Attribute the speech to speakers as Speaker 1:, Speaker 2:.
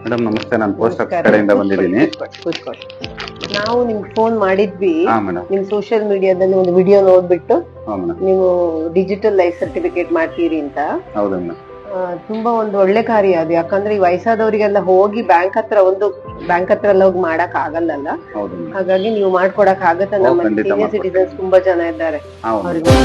Speaker 1: Madam ನಮಸ್ತೆ, ನಾನು post office ಕಡೆಯಿಂದ ಬಂದಿದ್ದೀನಿ.
Speaker 2: ನಾವು ನಿಮ್ಗೆ ಫೋನ್ ಮಾಡಿದ್ವಿ.
Speaker 1: ಮೇಡಮ್,
Speaker 2: ನಿಮ್ ಸೋಷಿಯಲ್ ಮೀಡಿಯಾದಲ್ಲಿ ಒಂದು ವಿಡಿಯೋ ನೋಡ್ಬಿಟ್ಟು
Speaker 1: ಮೇಡಮ್
Speaker 2: ನೀವು ಡಿಜಿಟಲ್ ಲೈಫ್ ಸರ್ಟಿಫಿಕೇಟ್ ಮಾಡ್ತೀರಿ ಅಂತ.
Speaker 1: ಹೌದು ಮೇಡಮ್.
Speaker 2: ತುಂಬಾ ಒಂದು ಒಳ್ಳೆ ಕಾರ್ಯ ಅದು. ಯಾಕಂದ್ರೆ ಈ ವಯಸ್ಸಾದವರಿಗೆಲ್ಲ ಹೋಗಿ ಬ್ಯಾಂಕ್ ಹತ್ರ ಎಲ್ಲ ಹೋಗಿ ಮಾಡಕ್ ಆಗಲ್ಲ. ಹಾಗಾಗಿ ನೀವು ಮಾಡ್ಕೊಡಕ್ ಆಗತ್ತ. ನಮ್ಮ ಸೀನಿಯರ್ ಸಿಟಿಸನ್ಸ್ ತುಂಬಾ ಜನ ಇದ್ದಾರೆ. ಅವ್ರಿಗೆ